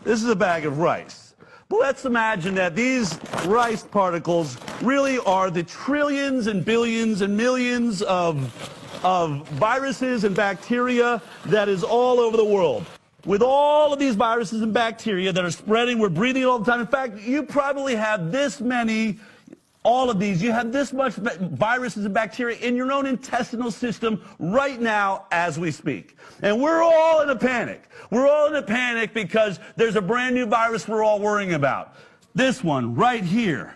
This is a bag of rice. But let's imagine that these rice particles really are the trillions and billions and millions of viruses and bacteria that is all over the world. With all of these viruses and bacteria that are spreading, we're breathing it all the time. In fact, you probably have this many, all of these, you have this much viruses and bacteria in your own intestinal system right now as we speak. And we're all in a panic. We're all in a panic because there's a brand new virus we're all worrying about. This one right here,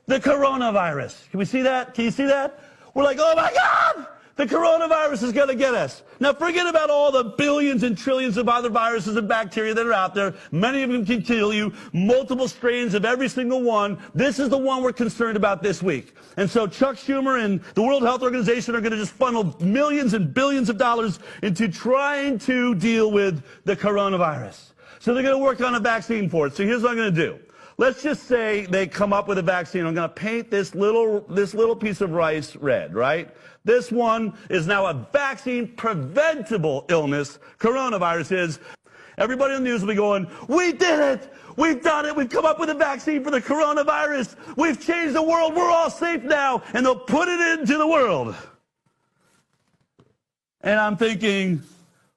the coronavirus. Can we see that? Can you see that? We're like, oh my God! The coronavirus is going to get us. Now, forget about all the billions and trillions of other viruses and bacteria that are out there. Many of them can kill you, multiple strains of every single one. This is the one we're concerned about this week. And so Chuck Schumer and the World Health Organization are going to just funnel millions and billions of dollars into trying to deal with the coronavirus. So they're going to work on a vaccine for it. So here's what I'm going to do. Let's just say they come up with a vaccine. I'm going to paint this little piece of rice red, right? This one is now a vaccine-preventable illness. Coronavirus is. Everybody on the news will be going, we did it! We've done it! We've come up with a vaccine for the coronavirus! We've changed the world! We're all safe now! And they'll put it into the world. And I'm thinking,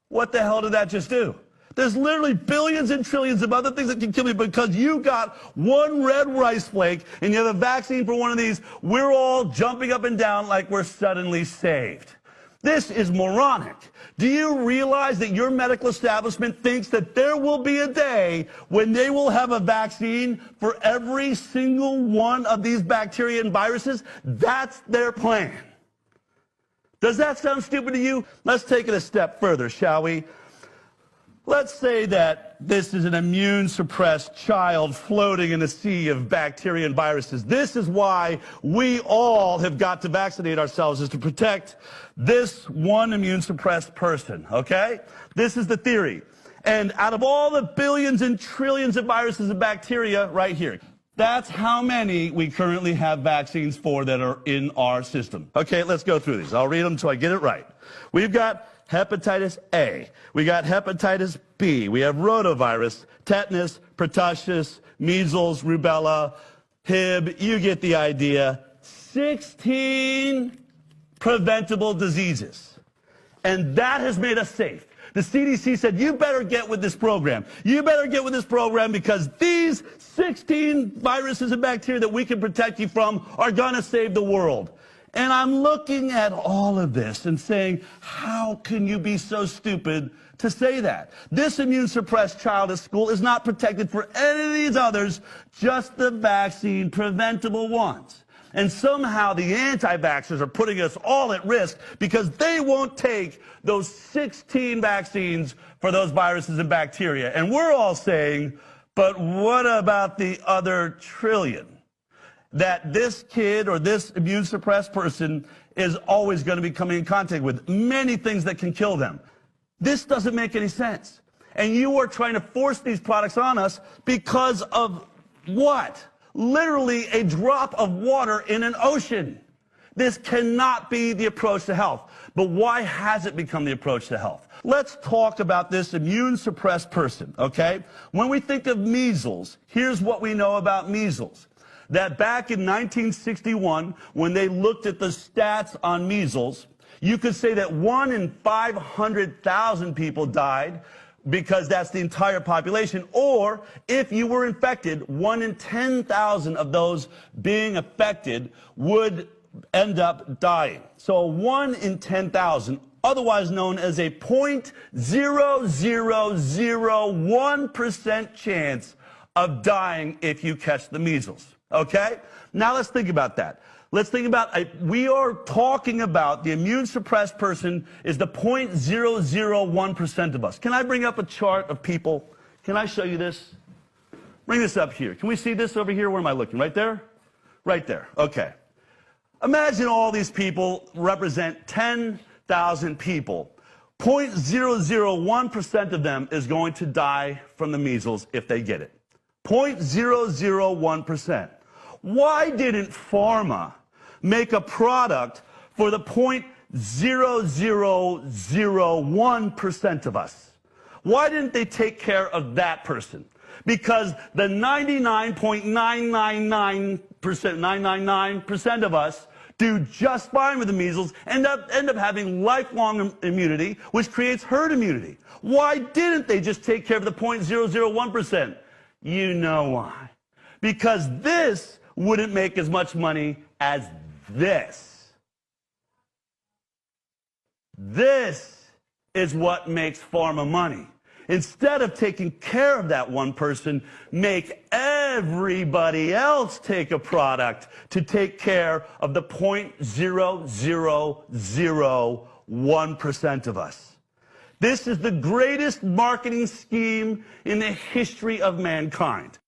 what the hell did that just do? There's literally billions and trillions of other things that can kill me because you got one red rice flake and you have a vaccine for one of these. We're all jumping up and down like we're suddenly saved. This is moronic. Do you realize that your medical establishment thinks that there will be a day when they will have a vaccine for every single one of these bacteria and viruses? That's their plan. Does that sound stupid to you? Let's take it a step further, shall we? Let's say that this is an immune-suppressed child floating in a sea of bacteria and viruses. This is why we all have got to vaccinate ourselves, is to protect this one immune-suppressed person, okay? This is the theory. And out of all the billions and trillions of viruses and bacteria right here, that's how many we currently have vaccines for that are in our system. Okay, let's go through these. I'll read them until I get it right. We've got hepatitis A. We got hepatitis B. We have rotavirus, tetanus, pertussis, measles, rubella, Hib. You get the idea. 16 preventable diseases. And that has made us safe. The CDC said, you better get with this program. You better get with this program because these 16 viruses and bacteria that we can protect you from are going to save the world. And I'm looking at all of this and saying, how can you be so stupid to say that? This immune-suppressed child at school is not protected for any of these others, just the vaccine preventable ones. And somehow the anti-vaxxers are putting us all at risk because they won't take those 16 vaccines for those viruses and bacteria. And we're all saying, but what about the other trillion that this kid or this immune-suppressed person is always going to be coming in contact with? Many things that can kill them. This doesn't make any sense. And you are trying to force these products on us because of what? Literally a drop of water in an ocean. This cannot be the approach to health. But why has it become the approach to health? Let's talk about this immune-suppressed person, okay? When we think of measles, here's what we know about measles. That back in 1961, when they looked at the stats on measles, you could say that 1 in 500,000 people died because that's the entire population. Or if you were infected, 1 in 10,000 of those being affected would end up dying. So 1 in 10,000, otherwise known as a 0.0001% chance of dying if you catch the measles. Okay? Now let's think about that. Let's think about, we are talking about the immune-suppressed person is the 0.001% of us. Can I bring up a chart of people? Can I show you this? Bring this up here. Can we see this over here? Where am I looking? Right there? Right there. Okay. Imagine all these people represent 10,000 people. 0.001% of them is going to die from the measles if they get it. 0.001%. Why didn't pharma make a product for the 0.0001% of us? Why didn't they take care of that person? Because the 999% of us do just fine with the measles, end up having lifelong immunity, which creates herd immunity. Why didn't they just take care of the 0.001%? You know why. Because this wouldn't make as much money as this. This is what makes pharma money. Instead of taking care of that one person, make everybody else take a product to take care of the 0.0001% of us. This is the greatest marketing scheme in the history of mankind.